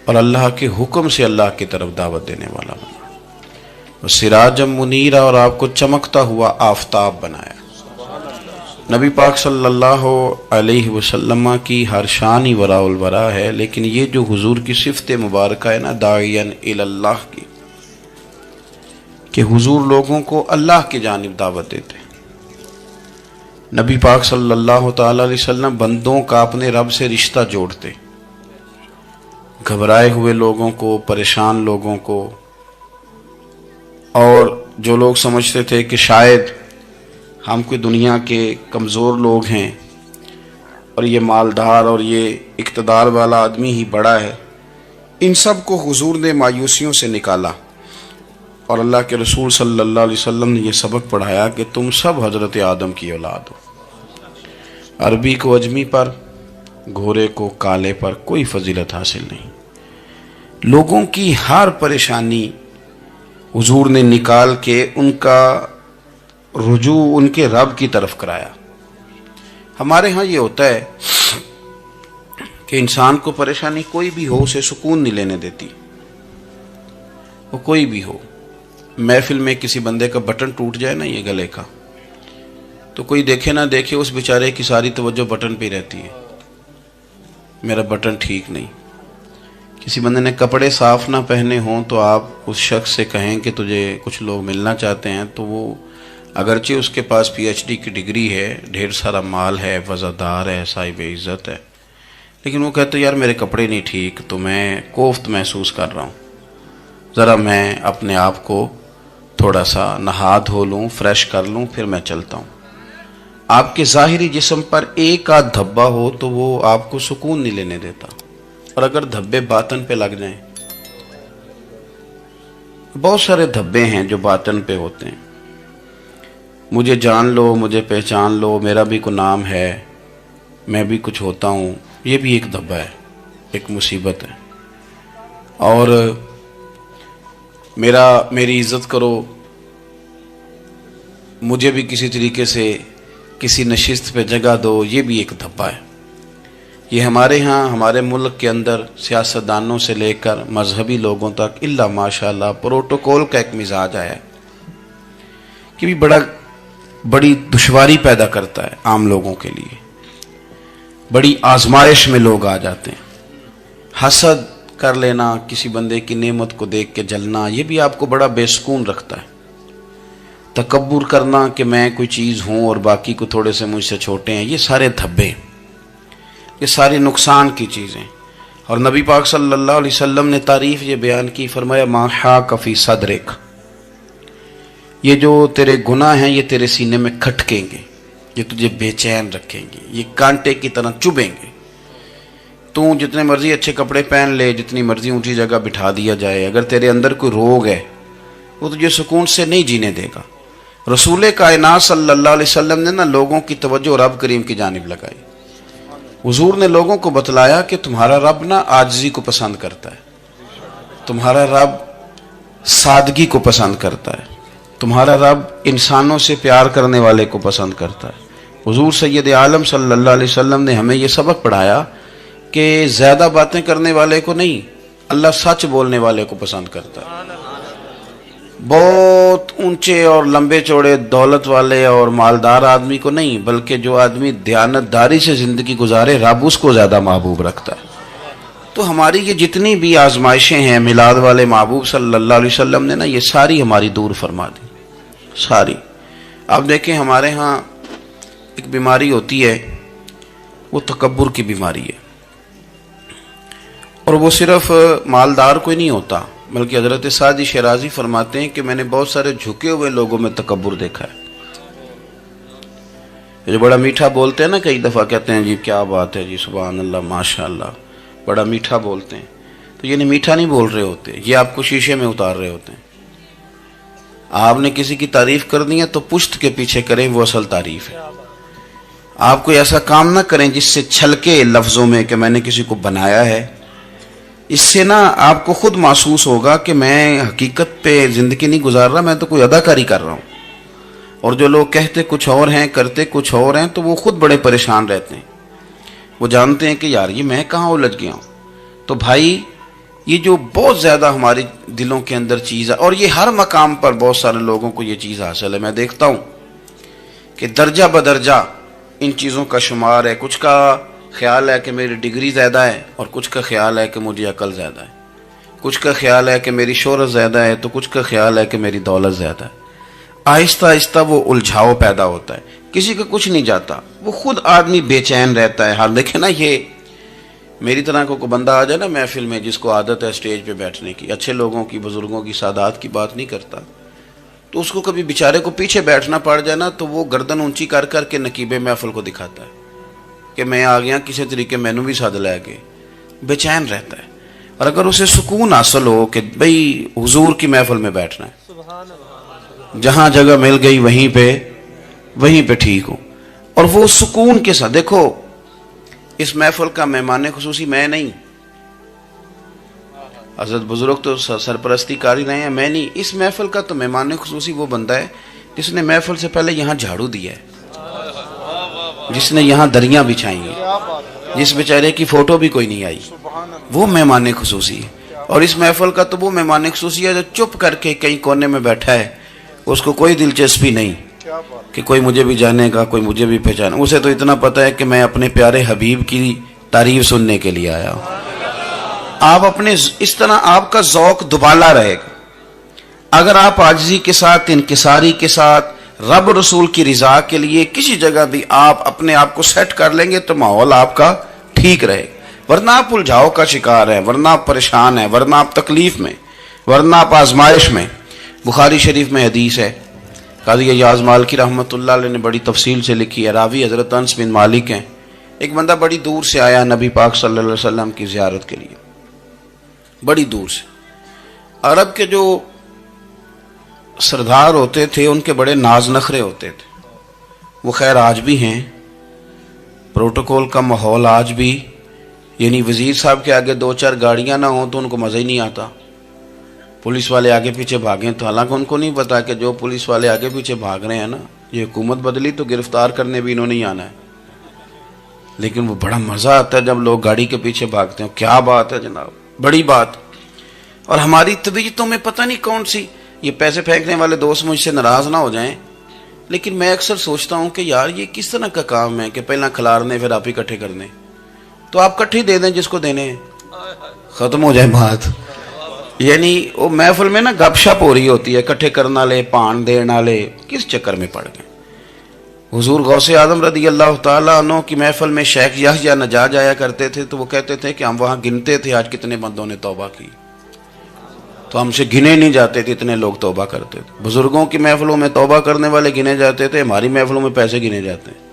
اور اللہ کے حکم سے اللہ کی طرف دعوت دینے والا بنایا، وسراجا منیرا، اور آپ کو چمکتا ہوا آفتاب بنایا۔ نبی پاک صلی اللہ علیہ وسلم کی ہر شان ہی وراء الورا ہے، لیکن یہ جو حضور کی صفت مبارکہ ہے نا، داعیا الی اللہ کی، کہ حضور لوگوں کو اللہ کی جانب دعوت دیتے ہیں۔ نبی پاک صلی اللہ تعالی علیہ وسلم بندوں کا اپنے رب سے رشتہ جوڑتے، گھبرائے ہوئے لوگوں کو، پریشان لوگوں کو، اور جو لوگ سمجھتے تھے کہ شاید ہم کوئی دنیا کے کمزور لوگ ہیں اور یہ مالدار اور یہ اقتدار والا آدمی ہی بڑا ہے، ان سب کو حضور نے مایوسیوں سے نکالا، اور اللہ کے رسول صلی اللہ علیہ وسلم نے یہ سبق پڑھایا کہ تم سب حضرت آدم کی اولاد ہو۔ عربی کو اجمی پر، گھورے کو کالے پر کوئی فضیلت حاصل نہیں۔ لوگوں کی ہر پریشانی حضور نے نکال کے ان کا رجوع ان کے رب کی طرف کرایا۔ ہمارے ہاں یہ ہوتا ہے کہ انسان کو پریشانی کوئی بھی ہو اسے سکون نہیں لینے دیتی، وہ کوئی بھی ہو۔ محفل میں کسی بندے کا بٹن ٹوٹ جائے نا، یہ گلے کا، تو کوئی دیکھے نہ دیکھے اس بیچارے کی ساری توجہ بٹن پہ رہتی ہے، میرا بٹن ٹھیک نہیں۔ کسی بندے نے کپڑے صاف نہ پہنے ہوں تو آپ اس شخص سے کہیں کہ تجھے کچھ لوگ ملنا چاہتے ہیں، تو وہ اگرچہ اس کے پاس PhD کی ڈگری ہے، ڈھیر سارا مال ہے، وزادار ہے، صاحب عزت ہے، لیکن وہ کہتے یار میرے کپڑے نہیں ٹھیک، تو میں کوفت محسوس کر رہا ہوں، ذرا میں اپنے آپ کو تھوڑا سا نہا دھو لوں، فریش کر لوں، پھر میں چلتا ہوں۔ آپ کے ظاہری جسم پر ایک آدھ دھبا ہو تو وہ آپ کو سکون نہیں لینے دیتا، اور اگر دھبے باطن پہ لگ جائیں، بہت سارے دھبے ہیں جو باطن پہ ہوتے ہیں، مجھے جان لو، مجھے پہچان لو، میرا بھی کوئی نام ہے، میں بھی کچھ ہوتا ہوں، یہ بھی ایک دھبا ہے، ایک مصیبت ہے۔ اور میری عزت کرو، مجھے بھی کسی طریقے سے کسی نشست پہ جگہ دو، یہ بھی ایک دھبا ہے۔ یہ ہمارے ہاں، ہمارے ملک کے اندر سیاستدانوں سے لے کر مذہبی لوگوں تک الا ماشاءاللہ پروٹوکول کا ایک مزاج آیا ہے کہ بھی بڑی دشواری پیدا کرتا ہے عام لوگوں کے لیے، بڑی آزمائش میں لوگ آ جاتے ہیں۔ حسد کر لینا، کسی بندے کی نعمت کو دیکھ کے جلنا، یہ بھی آپ کو بڑا بے سکون رکھتا ہے۔ تکبر کرنا کہ میں کوئی چیز ہوں اور باقی کو تھوڑے سے مجھ سے چھوٹے ہیں، یہ سارے دھبے، یہ ساری نقصان کی چیزیں۔ اور نبی پاک صلی اللہ علیہ وسلم نے تعریف یہ بیان کی، فرمایا ما حاک فی صدرک، یہ جو تیرے گناہ ہیں یہ تیرے سینے میں کھٹکیں گے، یہ تجھے بے چین رکھیں گے، یہ کانٹے کی طرح چبھیں گے۔ تو جتنے مرضی اچھے کپڑے پہن لے، جتنی مرضی اونچی جگہ بٹھا دیا جائے، اگر تیرے اندر کوئی روگ ہے وہ تجھے سکون سے نہیں جینے دے گا۔ رسول کائنات صلی اللہ علیہ وسلم نے نا لوگوں کی توجہ رب کریم کی جانب لگائی، حضور نے لوگوں کو بتلایا کہ تمہارا رب نا عاجزی کو پسند کرتا ہے، تمہارا رب سادگی کو پسند کرتا ہے، تمہارا رب انسانوں سے پیار کرنے والے کو پسند کرتا ہے۔ حضور سید عالم صلی اللہ علیہ وسلم نے ہمیں یہ سبق پڑھایا کہ زیادہ باتیں کرنے والے کو نہیں، اللہ سچ بولنے والے کو پسند کرتا ہے۔ بہت اونچے اور لمبے چوڑے دولت والے اور مالدار آدمی کو نہیں، بلکہ جو آدمی دیانتداری سے زندگی گزارے رب اس کو زیادہ محبوب رکھتا ہے۔ تو ہماری یہ جتنی بھی آزمائشیں ہیں، میلاد والے محبوب صلی اللہ علیہ وسلم نے نا یہ ساری ہماری دور فرما دی، ساری۔ اب دیکھیں ہمارے ہاں ایک بیماری ہوتی ہے، وہ تکبر کی بیماری ہے، اور وہ صرف مالدار کوئی نہیں ہوتا، بلکہ حضرت سعدی شیرازی فرماتے ہیں کہ میں نے بہت سارے جھکے ہوئے لوگوں میں تکبر دیکھا ہے۔ جو بڑا میٹھا بولتے ہیں نا، کئی دفعہ کہتے ہیں جی کیا بات ہے جی، سبحان اللہ ماشاء اللہ، بڑا میٹھا بولتے ہیں، تو یہ میٹھا نہیں بول رہے ہوتے، یہ آپ کو شیشے میں اتار رہے ہوتے ہیں۔ آپ نے کسی کی تعریف کرنی ہے تو پشت کے پیچھے کریں، وہ اصل تعریف ہے۔ آپ کوئی ایسا کام نہ کریں جس سے چھلکے لفظوں میں کہ میں نے کسی کو بنایا ہے، اس سے نا آپ کو خود محسوس ہوگا کہ میں حقیقت پہ زندگی نہیں گزار رہا، میں تو کوئی اداکاری کر رہا ہوں۔ اور جو لوگ کہتے کچھ اور ہیں کرتے کچھ اور ہیں تو وہ خود بڑے پریشان رہتے ہیں، وہ جانتے ہیں کہ یار یہ میں کہاں الجھ گیا ہوں۔ تو بھائی یہ جو بہت زیادہ ہمارے دلوں کے اندر چیز ہے، اور یہ ہر مقام پر بہت سارے لوگوں کو یہ چیز حاصل ہے، میں دیکھتا ہوں کہ درجہ بدرجہ ان چیزوں کا شمار ہے۔ کچھ کا خیال ہے کہ میری ڈگری زیادہ ہے، اور کچھ کا خیال ہے کہ مجھے عقل زیادہ ہے، کچھ کا خیال ہے کہ میری شہرت زیادہ ہے، تو کچھ کا خیال ہے کہ میری دولت زیادہ ہے۔ آہستہ آہستہ وہ الجھاؤ پیدا ہوتا ہے، کسی کا کچھ نہیں جاتا، وہ خود آدمی بے چین رہتا ہے۔ حال دیکھیں نا، یہ میری طرح کو کوئی بندہ آ جائے نا محفل میں، جس کو عادت ہے اسٹیج پہ بیٹھنے کی، اچھے لوگوں کی، بزرگوں کی، سادات کی بات نہیں کرتا، تو اس کو کبھی بیچارے کو پیچھے بیٹھنا پڑ جائے نا، تو وہ گردن اونچی کر کر کے نقیب محفل کو دکھاتا ہے کہ میں آ گیا، کسی طریقے مینوں بھی ساتھ لے کے، بے چین رہتا ہے۔ اور اگر اسے سکون حاصل ہو کہ بھئی حضور کی محفل میں بیٹھنا ہے، جہاں جگہ مل گئی وہیں پہ ٹھیک ہو، اور وہ سکون کے ساتھ، دیکھو اس محفل کا مہمان خصوصی میں نہیں، حضرت بزرگ تو سرپرستی کاری رہے ہیں، میں نہیں، اس محفل کا تو مہمان خصوصی وہ بندہ ہے جس نے محفل سے پہلے یہاں جھاڑو دیا ہے، جس نے یہاں دریاں بچھائی ہیں، جس بیچارے کی فوٹو بھی کوئی نہیں آئی، وہ مہمان خصوصی ہے۔ اور اس محفل کا تو وہ مہمان خصوصی ہے جو چپ کر کے کہیں کونے میں بیٹھا ہے، اس کو کوئی دلچسپی نہیں کہ کوئی مجھے بھی جانے گا، کوئی مجھے بھی پہچانے، اسے تو اتنا پتہ ہے کہ میں اپنے پیارے حبیب کی تعریف سننے کے لیے آیا ہوں۔ آپ اپنے اس طرح آپ کا ذوق دوبالا رہے گا اگر آپ عاجزی کے ساتھ، انکساری کے ساتھ، رب رسول کی رضا کے لیے کسی جگہ بھی آپ اپنے آپ کو سیٹ کر لیں گے تو ماحول آپ کا ٹھیک رہے گا۔ ورنہ آپ الجھاؤ کا شکار ہیں، ورنہ آپ پریشان ہیں، ورنہ آپ تکلیف میں، ورنہ آپ آزمائش میں۔ بخاری شریف میں حدیث ہے، قاضی ایاز مالکی رحمۃ اللہ علیہ نے بڑی تفصیل سے لکھی ہے، راوی حضرت انس بن مالک ہیں۔ ایک بندہ بڑی دور سے آیا نبی پاک صلی اللہ علیہ وسلم کی زیارت کے لیے، بڑی دور سے۔ عرب کے جو سردار ہوتے تھے ان کے بڑے ناز نخرے ہوتے تھے، وہ خیر آج بھی ہیں، پروٹوکول کا ماحول آج بھی، یعنی وزیر صاحب کے آگے دو چار گاڑیاں نہ ہوں تو ان کو مزہ ہی نہیں آتا، پولیس والے آگے پیچھے بھاگیں تو حالانکہ ان کو نہیں پتا کہ جو پولیس والے آگے پیچھے بھاگ رہے ہیں نا، یہ حکومت بدلی تو گرفتار کرنے بھی انہوں نے آنا ہے، لیکن وہ بڑا مزہ آتا ہے جب لوگ گاڑی کے پیچھے بھاگتے ہیں۔ کیا بات ہے جناب، بڑی بات۔ اور ہماری طبیعتوں میں پتہ نہیں کون سی، یہ پیسے پھینکنے والے دوست مجھ سے ناراض نہ ہو جائیں، لیکن میں اکثر سوچتا ہوں کہ یار یہ کس طرح کا کام ہے کہ پہلا کھلارنے پھر آپ اکٹھے کرنے، تو آپ کٹھے دے دیں جس کو دینے ہیں، ختم ہو جائے بات۔ یعنی وہ محفل میں نا گپ شپ ہو رہی ہوتی ہے، اکٹھے کرنا لے، پان دینا لے، کس چکر میں پڑ گئے۔ حضور غوث اعظم رضی اللہ تعالیٰ عنہ کی محفل میں شیخ یحییٰ نجاج آیا کرتے تھے تو وہ کہتے تھے کہ ہم وہاں گنتے تھے آج کتنے بندوں نے توبہ کی، تو ہم سے گنے نہیں جاتے تھے، اتنے لوگ توبہ کرتے تھے۔ بزرگوں کی محفلوں میں توبہ کرنے والے گنے جاتے تھے، ہماری محفلوں میں پیسے گنے جاتے ہیں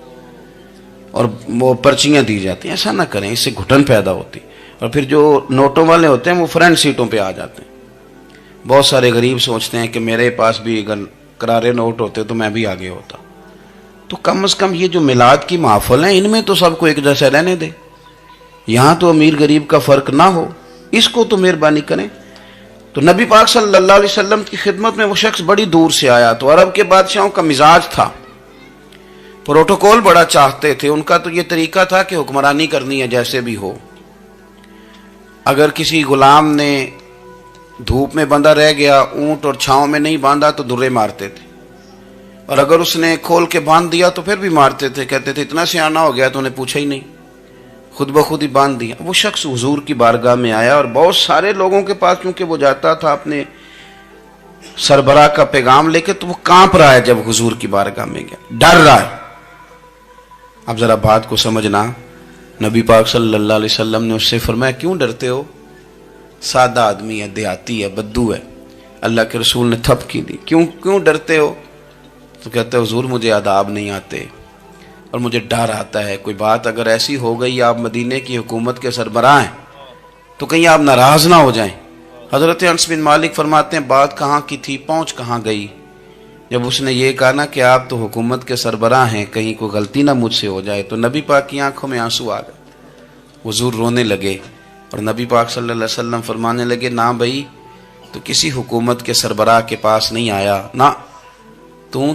اور وہ پرچیاں دی جاتی ہیں۔ ایسا نہ کریں، اس سے گھٹن پیدا ہوتی، اور پھر جو نوٹوں والے ہوتے ہیں وہ فرنٹ سیٹوں پہ آ جاتے ہیں۔ بہت سارے غریب سوچتے ہیں کہ میرے پاس بھی اگر کرارے نوٹ ہوتے تو میں بھی آگے ہوتا، تو کم از کم یہ جو میلاد کی محفل ہیں ان میں تو سب کو ایک جیسے رہنے دے، یہاں تو امیر غریب کا فرق نہ ہو، اس کو تو مہربانی کریں۔ تو نبی پاک صلی اللہ علیہ وسلم کی خدمت میں وہ شخص بڑی دور سے آیا، تو عرب کے بادشاہوں کا مزاج تھا، پروٹوکول بڑا چاہتے تھے، ان کا تو یہ طریقہ تھا کہ حکمرانی کرنی ہے جیسے بھی ہو۔ اگر کسی غلام نے دھوپ میں بندھا رہ گیا، اونٹ اور چھاؤں میں نہیں باندھا تو درے مارتے تھے، اور اگر اس نے کھول کے باندھ دیا تو پھر بھی مارتے تھے، کہتے تھے اتنا سیانا ہو گیا تو انہیں پوچھا ہی نہیں، خود بخود ہی باندھ دیا۔ وہ شخص حضور کی بارگاہ میں آیا اور بہت سارے لوگوں کے پاس کیونکہ وہ جاتا تھا اپنے سربراہ کا پیغام لے کے، تو وہ کانپ رہا ہے جب حضور کی بارگاہ میں گیا، ڈر رہا ہے۔ اب ذرا بات کو سمجھنا، نبی پاک صلی اللہ علیہ وسلم نے اس سے فرمایا کیوں ڈرتے ہو؟ سادہ آدمی ہے، دیہاتی ہے، بدو ہے۔ اللہ کے رسول نے تھپ کی دی، کیوں ڈرتے ہو؟ تو کہتے حضور مجھے آداب نہیں آتے اور مجھے ڈر آتا ہے، کوئی بات اگر ایسی ہو گئی، آپ مدینے کی حکومت کے سربراہ ہیں، تو کہیں آپ ناراض نہ ہو جائیں۔ حضرت انس بن مالک فرماتے ہیں بات کہاں کی تھی، پہنچ کہاں گئی؟ جب اس نے یہ کہا نا کہ آپ تو حکومت کے سربراہ ہیں، کہیں کوئی غلطی نہ مجھ سے ہو جائے، تو نبی پاک کی آنکھوں میں آنسو آ گئے، حضور رونے لگے، اور نبی پاک صلی اللہ علیہ وسلم فرمانے لگے نہ بھائی، تو کسی حکومت کے سربراہ کے پاس نہیں آیا، نہ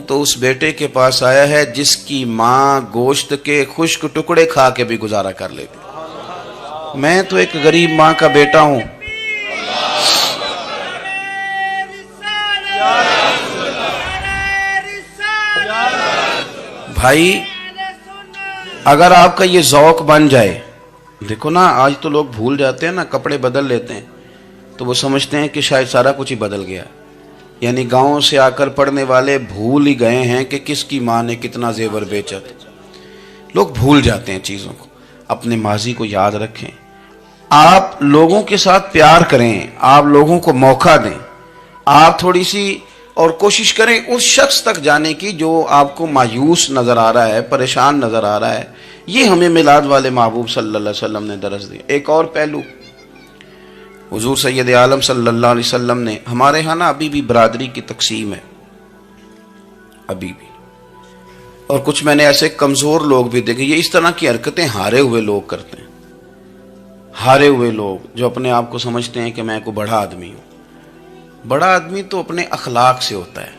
تو اس بیٹے کے پاس آیا ہے جس کی ماں گوشت کے خشک ٹکڑے کھا کے بھی گزارا کر لیتی۔ میں تو ایک غریب ماں کا بیٹا ہوں۔ بھائی اگر آپ کا یہ ذوق بن جائے، دیکھو نا آج تو لوگ بھول جاتے ہیں نا، کپڑے بدل لیتے ہیں تو وہ سمجھتے ہیں کہ شاید سارا کچھ ہی بدل گیا، یعنی گاؤں سے آ کر پڑھنے والے بھول ہی گئے ہیں کہ کس کی ماں نے کتنا زیور بیچا تھا۔ لوگ بھول جاتے ہیں چیزوں کو، اپنے ماضی کو یاد رکھیں، آپ لوگوں کے ساتھ پیار کریں، آپ لوگوں کو موقع دیں، آپ تھوڑی سی اور کوشش کریں اس شخص تک جانے کی جو آپ کو مایوس نظر آ رہا ہے، پریشان نظر آ رہا ہے۔ یہ ہمیں میلاد والے محبوب صلی اللہ علیہ وسلم نے درس دیا۔ ایک اور پہلو، حضور سید عالم صلی اللہ علیہ وسلم نے، ہمارے ہاں نا ابھی بھی برادری کی تقسیم ہے، ابھی بھی، اور کچھ میں نے ایسے کمزور لوگ بھی دیکھے، یہ اس طرح کی حرکتیں ہارے ہوئے لوگ کرتے ہیں، ہارے ہوئے لوگ جو اپنے آپ کو سمجھتے ہیں کہ میں کوئی بڑا آدمی ہوں۔ بڑا آدمی تو اپنے اخلاق سے ہوتا ہے،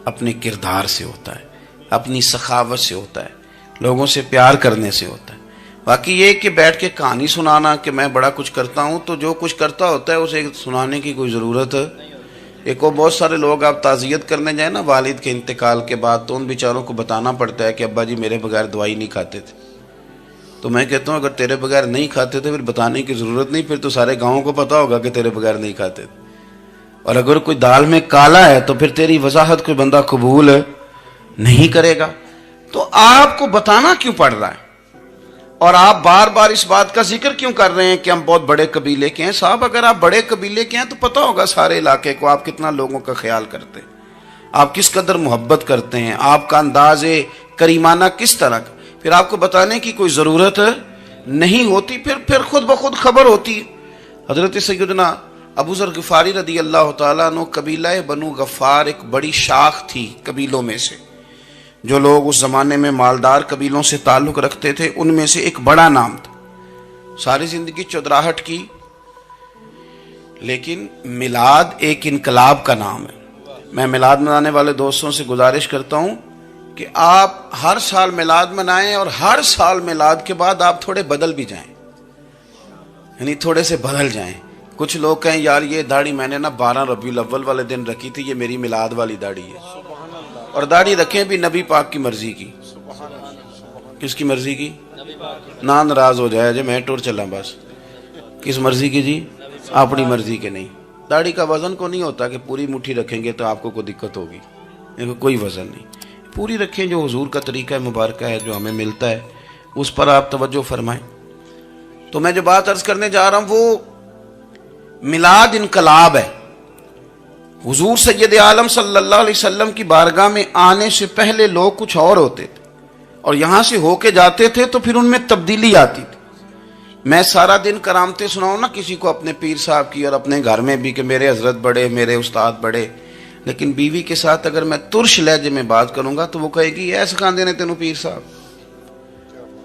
اپنے کردار سے ہوتا ہے، اپنی سخاوت سے ہوتا ہے، لوگوں سے پیار کرنے سے ہوتا ہے۔ باقی یہ کہ بیٹھ کے کہانی سنانا کہ میں بڑا کچھ کرتا ہوں، تو جو کچھ کرتا ہوتا ہے اسے سنانے کی کوئی ضرورت ہے؟ ایک اور بہت سارے لوگ آپ تعزیت کرنے جائیں نا والد کے انتقال کے بعد، تو ان بیچاروں کو بتانا پڑتا ہے کہ ابا جی میرے بغیر دوائی نہیں کھاتے تھے۔ تو میں کہتا ہوں اگر تیرے بغیر نہیں کھاتے تھے پھر بتانے کی ضرورت نہیں، پھر تو سارے گاؤں کو پتا ہوگا کہ تیرے بغیر نہیں کھاتے تھے۔ اور اگر کوئی دال میں کالا ہے تو پھر تیری وضاحت کوئی بندہ قبول نہیں کرے گا۔ تو آپ کو بتانا کیوں پڑ رہا ہے، اور آپ بار بار اس بات کا ذکر کیوں کر رہے ہیں کہ ہم بہت بڑے قبیلے کے ہیں؟ صاحب اگر آپ بڑے قبیلے کے ہیں تو پتہ ہوگا سارے علاقے کو آپ کتنا لوگوں کا خیال کرتے ہیں، آپ کس قدر محبت کرتے ہیں، آپ کا انداز کریمانہ کس طرح کا، پھر آپ کو بتانے کی کوئی ضرورت نہیں ہوتی، پھر خود بخود خبر ہوتی۔ حضرت سیدنا ابو ذر غفاری رضی اللہ تعالیٰ عنہ، قبیلہ بنو غفار ایک بڑی شاخ تھی قبیلوں میں سے، جو لوگ اس زمانے میں مالدار قبیلوں سے تعلق رکھتے تھے ان میں سے ایک بڑا نام تھا۔ ساری زندگی چودراہٹ کی، لیکن میلاد ایک انقلاب کا نام ہے۔ میں میلاد منانے والے دوستوں سے گزارش کرتا ہوں کہ آپ ہر سال میلاد منائیں، اور ہر سال میلاد کے بعد آپ تھوڑے بدل بھی جائیں، یعنی تھوڑے سے بدل جائیں۔ کچھ لوگ کہیں یار یہ داڑھی میں نے نا 12 ربیع الاول والے دن رکھی تھی، یہ میری میلاد والی داڑھی ہے، اور داڑھی رکھیں بھی نبی پاک کی مرضی کی۔ کس کی مرضی کی؟ نہ ناراض ہو جائے جی میں ٹور چلا، بس کس مرضی کی جی؟ اپنی مرضی کے نہیں۔ داڑھی کا وزن کو نہیں ہوتا کہ پوری مٹھی رکھیں گے تو آپ کو کوئی دقت ہوگی، کوئی وزن نہیں، پوری رکھیں، جو حضور کا طریقہ مبارکہ ہے جو ہمیں ملتا ہے اس پر آپ توجہ فرمائیں۔ تو میں جو بات عرض کرنے جا رہا ہوں وہ میلاد انقلاب ہے۔ حضور سید عالم صلی اللہ علیہ وسلم کی بارگاہ میں آنے سے پہلے لوگ کچھ اور ہوتے تھے، اور یہاں سے ہو کے جاتے تھے تو پھر ان میں تبدیلی آتی تھی۔ میں سارا دن کرامتیں سناؤں نا کسی کو اپنے پیر صاحب کی اور اپنے گھر میں بھی کہ میرے حضرت بڑے، میرے استاد بڑے، لیکن بیوی کے ساتھ اگر میں ترش لہجے میں بات کروں گا تو وہ کہے گی یہ سکھاندے نے تینوں پیر صاحب.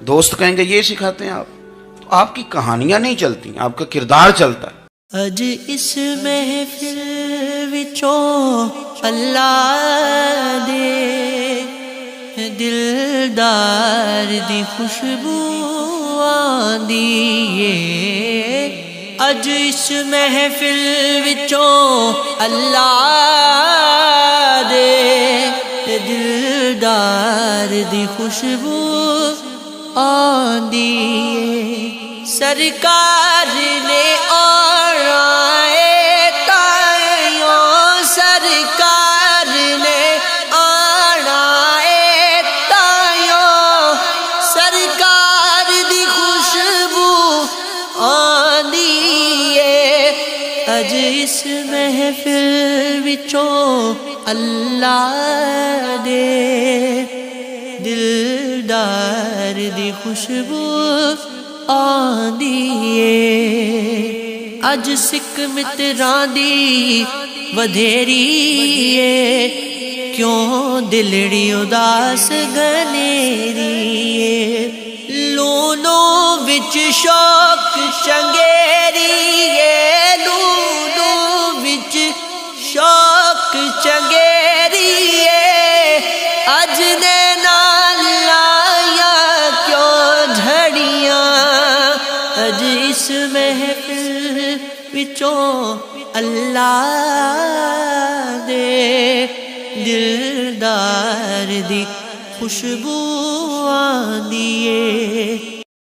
دوست کہیں گے یہ سکھاتے ہیں آپ. تو آپ کی کہانیاں نہیں چلتی، آپ کا کردار چلتا ہے. اج اس محفل وچوں اللہ دے دلدار دی خوشبو آندی ہے. اج اس محفل وچوں اللہ دے دلدار دی خوشبو آندی ہے. سرکار نے اج اس محفل وچوں اللہ دے دلدار دی خوشبو آندی ہے. اج سکھ متراں دی ودھیری ہے، کیوں دلڑی اداس گنیری ہے. لونو وچ شوق چنگیری ہے، لونو وچ شوق چنگیری ہے. اج دے نال لایا کیوں جھڑیاں. اج اس محفل وچوں اللہ دے دلدار دی خوشبو آندی ہے.